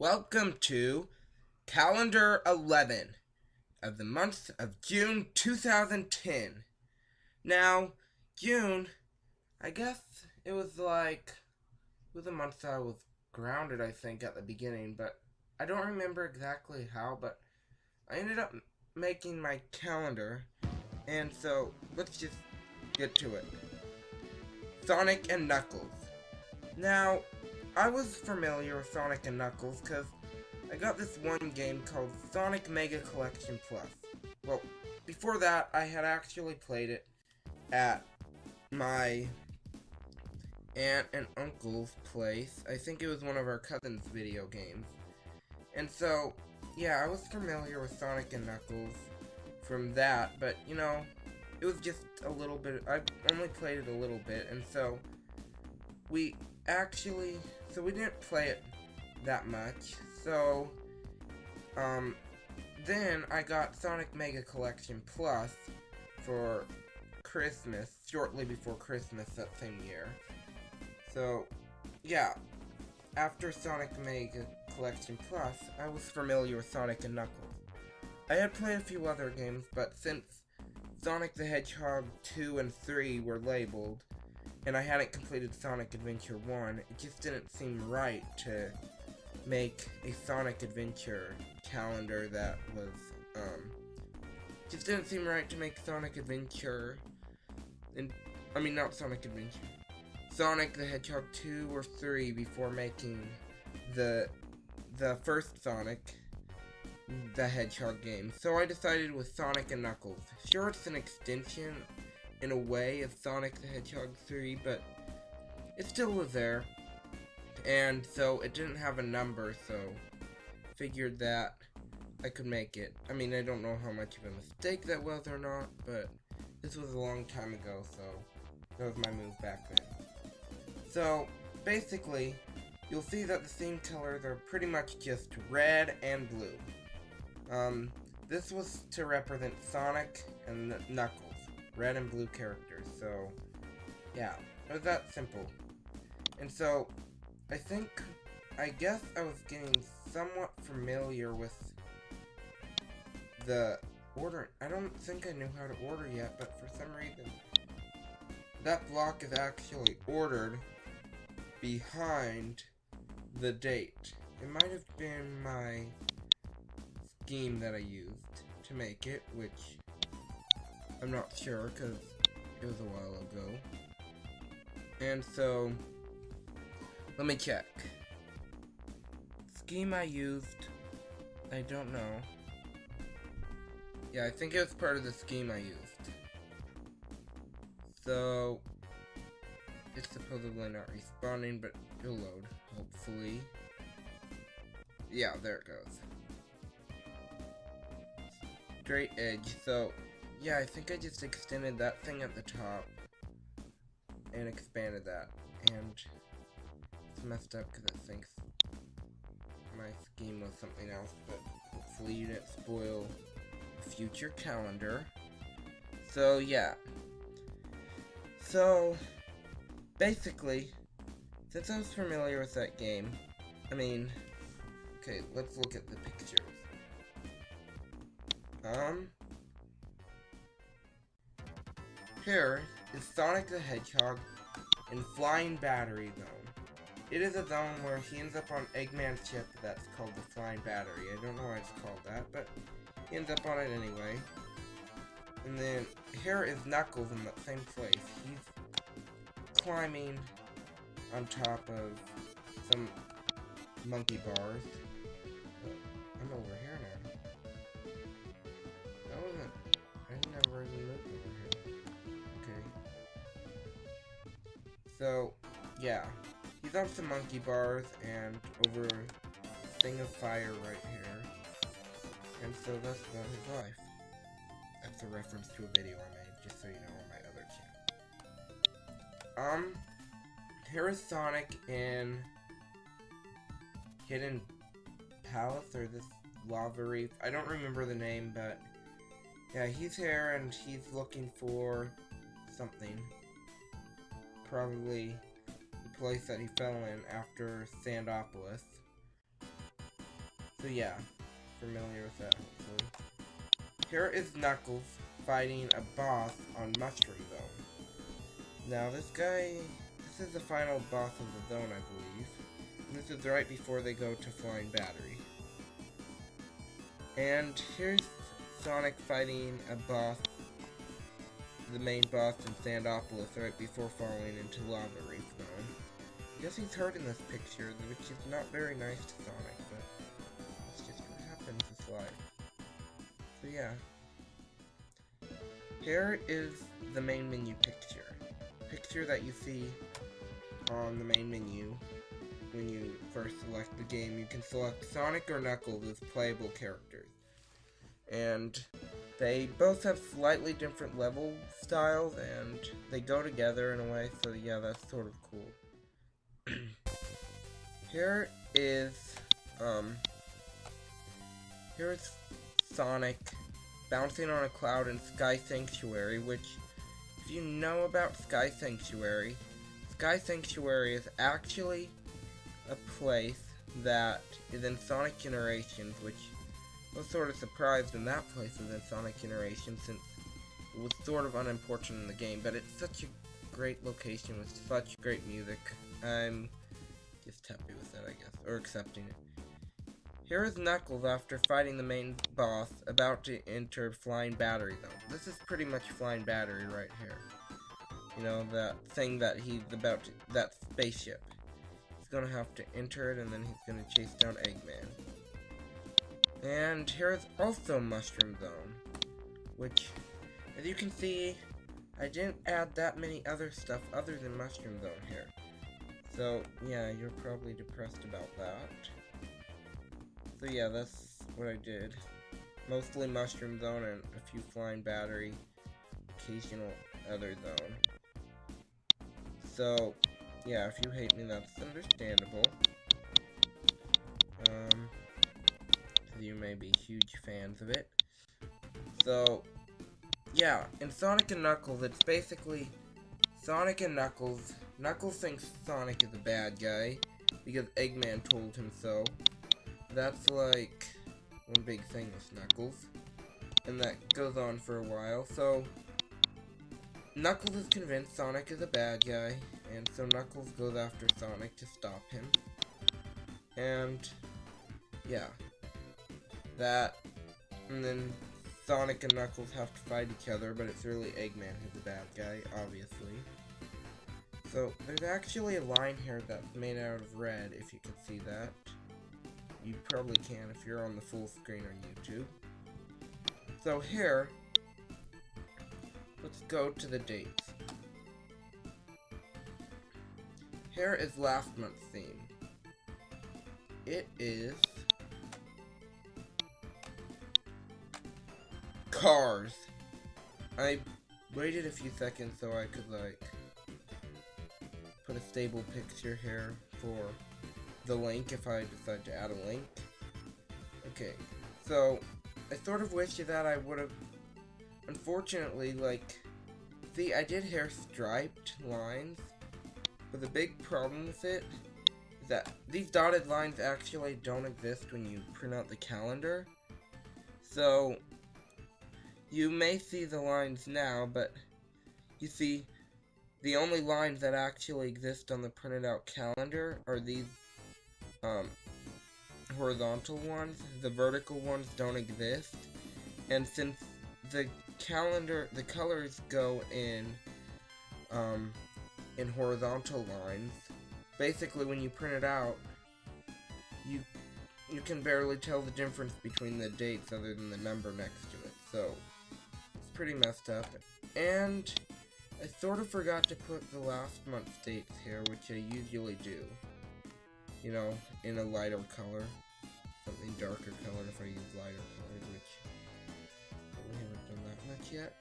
Welcome to calendar 11 of the month of June 2010. Now, June, I guess it was a month I was grounded, I think, at the beginning, but I don't remember exactly how, but I ended up making my calendar, and so let's just get to it. Sonic and Knuckles. Now, I was familiar with Sonic and Knuckles because I got this one game called Sonic Mega Collection Plus. Well, before that, I had actually played it at my aunt and uncle's place. I think it was one of our cousin's video games. And so, yeah, I was familiar with Sonic and Knuckles from that, but, it was just a little bit. I only played it a little bit, and so we didn't play it that much. So, then I got Sonic Mega Collection Plus for Christmas, shortly before Christmas that same year. So, yeah, after Sonic Mega Collection Plus, I was familiar with Sonic and Knuckles. I had played a few other games, but since Sonic the Hedgehog 2 and 3 were labeled, and I hadn't completed Sonic Adventure 1, it just didn't seem right to make a Sonic Adventure calendar that was, just didn't seem right to make Sonic Adventure, not Sonic Adventure, Sonic the Hedgehog 2 or 3 before making the first Sonic the Hedgehog game. So I decided with Sonic and Knuckles. Sure, it's an extension in a way of Sonic the Hedgehog 3, but it still was there. And so it didn't have a number, so figured that I could make it. I don't know how much of a mistake that was or not, but this was a long time ago, so that was my move back then. So, basically, you'll see that the theme colors are pretty much just red and blue. This was to represent Sonic and Knuckles, red and blue characters, so, yeah, it was that simple. And so, I guess I was getting somewhat familiar with the order. I don't think I knew how to order yet, but for some reason, that block is actually ordered behind the date. It might have been my scheme that I used to make it, which I'm not sure because it was a while ago. And so, let me check. Scheme I used, I don't know. Yeah, I think it was part of the scheme I used. So, it's supposedly not responding, but it'll load, hopefully. Yeah, there it goes. Straight edge, so, yeah, I think I just extended that thing at the top and expanded that, and it's messed up because it thinks my scheme was something else, but hopefully you didn't spoil a future calendar. So, yeah. So, basically, since I was familiar with that game, okay, let's look at the pictures. Here is Sonic the Hedgehog in Flying Battery Zone. It is a zone where he ends up on Eggman's ship that's called the Flying Battery. I don't know why it's called that, but he ends up on it anyway. And then here is Knuckles in that same place. He's climbing on top of some monkey bars. But I'm over here now. I never really looked over here. Okay. So, yeah. He's on some monkey bars and over a thing of fire right here. And so that's about his life. That's a reference to a video I made, just so you know, on my other channel. Here is Sonic in Hidden Palace, or this lava reef. I don't remember the name, but yeah, he's here and he's looking for something. Probably the place that he fell in after Sandopolis. So yeah, familiar with that, hopefully. Here is Knuckles fighting a boss on Mushroom Zone. Now this is the final boss of the zone, I believe. And this is right before they go to Flying Battery. And here's Sonic fighting a boss, the main boss in Sandopolis, right before falling into Lava Reef Zone. I guess he's hurt in this picture, which is not very nice to Sonic, but it's just what happens with life. So yeah. Here is the main menu picture. Picture that you see on the main menu when you first select the game. You can select Sonic or Knuckles as playable characters. And they both have slightly different level styles, and they go together in a way, so yeah, that's sort of cool. Here is Sonic bouncing on a cloud in Sky Sanctuary, which, if you know about Sky Sanctuary is actually a place that is in Sonic Generations, which I was sort of surprised when that place was in Sonic Generations, since it was sort of unimportant in the game, but it's such a great location with such great music. I'm just happy with it, I guess, or accepting it. Here is Knuckles after fighting the main boss, about to enter Flying Battery Zone. This is pretty much Flying Battery right here. You know, that thing that he's about to, that spaceship. He's gonna have to enter it, and then he's gonna chase down Eggman. And here's also Mushroom Zone, which, as you can see, I didn't add that many other stuff other than Mushroom Zone here. So, yeah, you're probably depressed about that. So yeah, that's what I did. Mostly Mushroom Zone and a few Flying Battery, occasional other zone. So, yeah, if you hate me, that's understandable. You may be huge fans of it. So, yeah, in Sonic and Knuckles, it's basically Sonic and Knuckles. Knuckles thinks Sonic is a bad guy because Eggman told him so. That's like one big thing with Knuckles, and that goes on for a while. So Knuckles is convinced Sonic is a bad guy, and so Knuckles goes after Sonic to stop him. And yeah, and then Sonic and Knuckles have to fight each other, but it's really Eggman who's the bad guy, obviously. So there's actually a line here that's made out of red, if you can see that. You probably can if you're on the full screen on YouTube. So here, let's go to the dates. Here is last month's theme. It is Cars. I waited a few seconds so I could like put a stable picture here for the link if I decide to add a link. Okay, so I sort of wish that I would have, unfortunately, like, see, I did hair striped lines, but the big problem with it is that these dotted lines actually don't exist when you print out the calendar. So you may see the lines now, but you see, the only lines that actually exist on the printed out calendar are these horizontal ones. The vertical ones don't exist, and since the colors go in horizontal lines, basically when you print it out, you can barely tell the difference between the dates other than the number next to it, so it's pretty messed up. And I sort of forgot to put the last month's dates here, which I usually do. You know, in a lighter color. Something darker color if I use lighter colors, which we haven't done that much yet.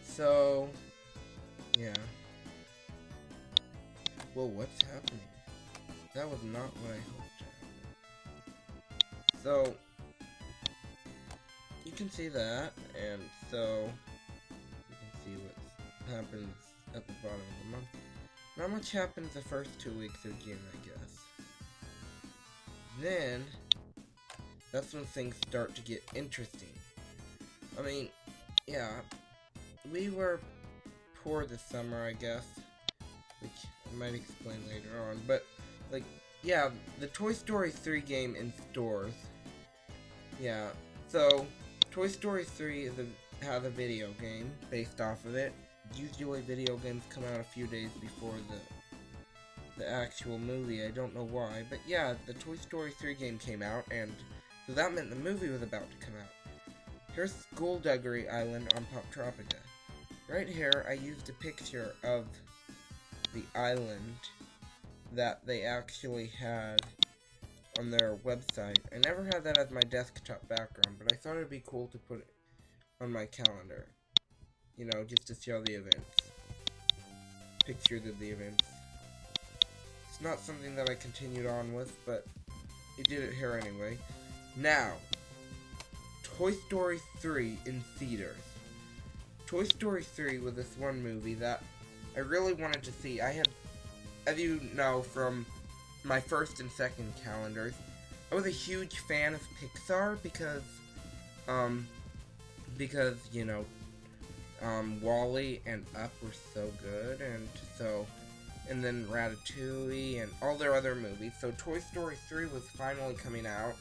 So, yeah. Whoa, what's happening? That was not what I hoped to happen. So, you can see that, and so you can see what happens at the bottom of the month. Not much happens the first 2 weeks of June, I guess. then that's when things start to get interesting. I mean, yeah, we were poor this summer, I guess, which I might explain later on, but, like, yeah, the Toy Story 3 game in stores, yeah, so, Toy Story 3 has a video game based off of it. Usually video games come out a few days before the actual movie. I don't know why, but yeah, the Toy Story 3 game came out, and so that meant the movie was about to come out. Here's Skullduggery Island on Poptropica. Right here, I used a picture of the island that they actually had on their website. I never had that as my desktop background, but I thought it'd be cool to put it on my calendar. You know, just to show the events. Pictures of the events. It's not something that I continued on with, but I did it here anyway. Now, Toy Story 3 in theaters. Toy Story 3 was this one movie that I really wanted to see. I had, as you know from my first and second calendars, I was a huge fan of Pixar because, you know, WALL-E and Up were so good, and then Ratatouille and all their other movies. So Toy Story 3 was finally coming out,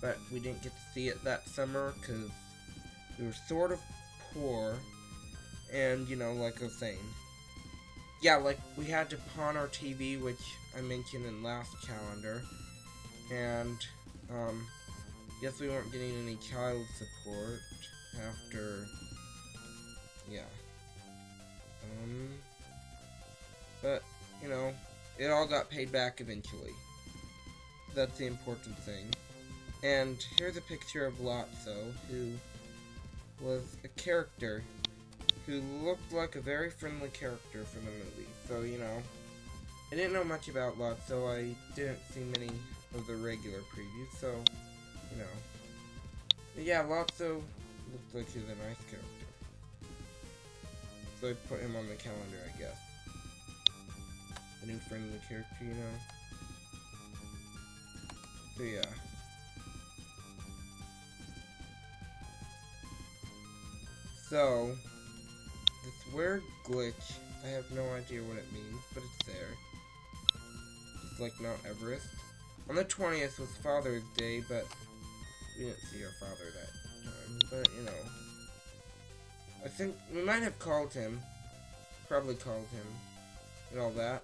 but we didn't get to see it that summer because we were sort of poor, and, you know, like I was saying, yeah, like, we had to pawn our TV, which I mentioned in last calendar, and, yes, we weren't getting any child support after, yeah, but, you know, it all got paid back eventually. That's the important thing. And here's a picture of Lotso, who was a character who looked like a very friendly character from the movie. So, you know, I didn't know much about Lotso. I didn't see many of the regular previews, so, you know. But yeah, Lotso looked like he was a nice character. So I put him on the calendar, I guess. A new friendly character, you know. So yeah. So, this weird glitch, I have no idea what it means, but it's there. It's like Mount Everest. On the 20th was Father's Day, but we didn't see our father that time. But, you know, I think we might have called him. Probably called him. And all that.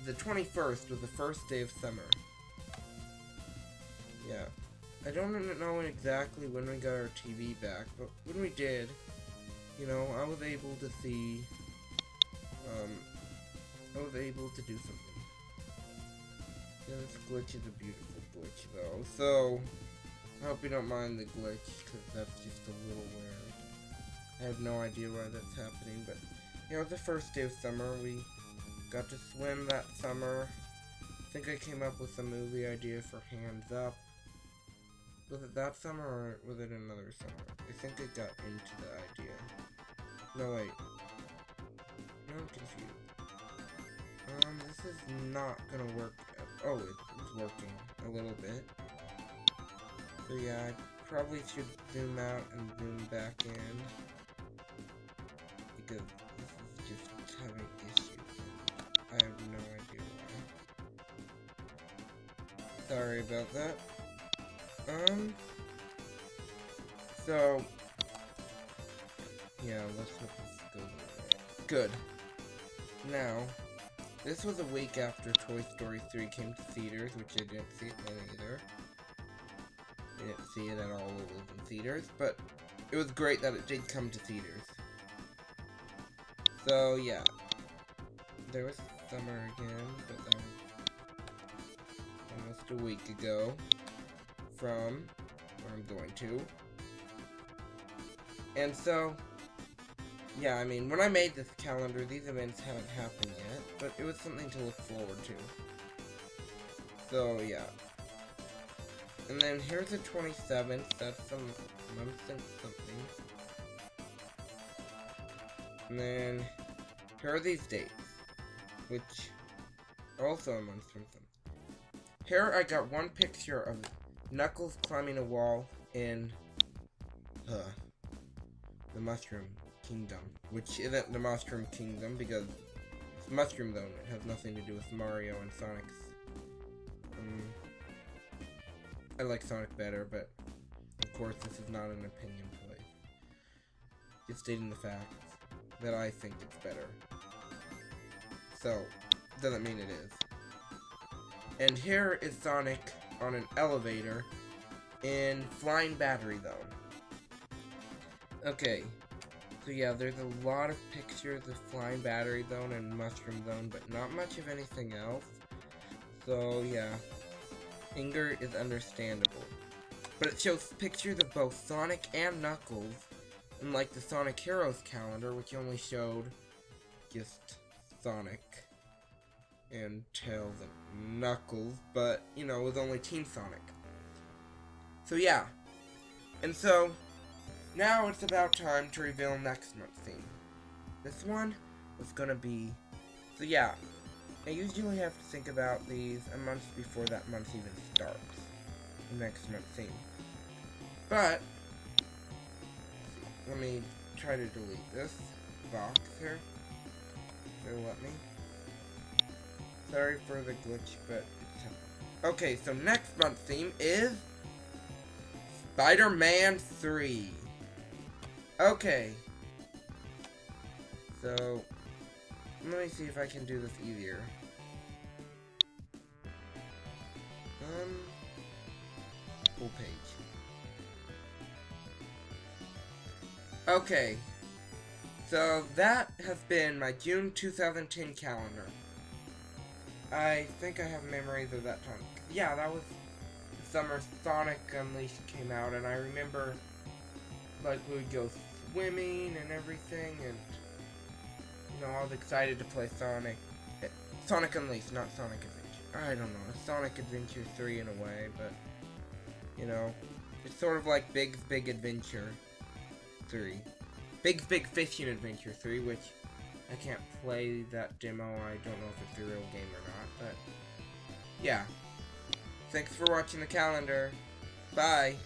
The 21st was the first day of summer. Yeah. I don't know exactly when we got our TV back, but when we did, you know, I was able to see, I was able to do something. Yeah, this glitch is a beautiful glitch, though, so I hope you don't mind the glitch, because that's just a little weird. I have no idea why that's happening, but, you know, the first day of summer, we got to swim that summer. I think I came up with a movie idea for Hands Up. Was it that summer, or was it another summer? I think I got into the idea. No, wait. I'm confused. This is not gonna work. Oh, it's working a little bit. So yeah, I probably should zoom out and zoom back in. Because this is just having issues. I have no idea why. Sorry about that. So, yeah, let's hope this goes away. Good. Now, this was a week after Toy Story 3 came to theaters, which I didn't see it then either. I didn't see it at all when it was in theaters, but it was great that it did come to theaters. So, yeah. There was summer again, but that was almost a week ago. From where I'm going to. And so, yeah, I mean, when I made this calendar, these events haven't happened yet, but it was something to look forward to. So, yeah. And then here's the 27th, that's some month and something. And then, here are these dates, which Also a Mushroom Theme. Here I got one picture of Knuckles climbing a wall in the Mushroom Kingdom, which isn't the Mushroom Kingdom because it's Mushroom Zone. It has nothing to do with Mario and Sonic's. I like Sonic better, but of course this is not an opinion place. Just stating the facts that I think it's better. So, doesn't mean it is. And here is Sonic on an elevator in Flying Battery Zone. Okay, so yeah, there's a lot of pictures of Flying Battery Zone and Mushroom Zone, but not much of anything else. So yeah, anger is understandable. But it shows pictures of both Sonic and Knuckles, unlike the Sonic Heroes calendar, which only showed just Sonic and Tails and Knuckles, but, you know, it was only Team Sonic. So yeah, and so, now it's about time to reveal next month's theme. This one was gonna be, so yeah, I usually have to think about these a month before that month even starts, the next month's theme. But, let me try to delete this box here. It'll let me. Sorry for the glitch, but it's... Okay, so next month's theme is Spider-Man 3. Okay. So, let me see if I can do this easier. Full page. Okay. So, that has been my June 2010 calendar. I think I have memories of that time. Yeah, that was the summer Sonic Unleashed came out, and I remember, like, we would go swimming and everything, and, you know, I was excited to play Sonic. Sonic Unleashed, not Sonic Adventure. I don't know, Sonic Adventure 3 in a way, but, you know, it's sort of like Big's Big Adventure 3. Big's Big Fishing Adventure 3, which I can't play that demo. I don't know if it's a real game or not, but yeah. Thanks for watching the calendar. Bye.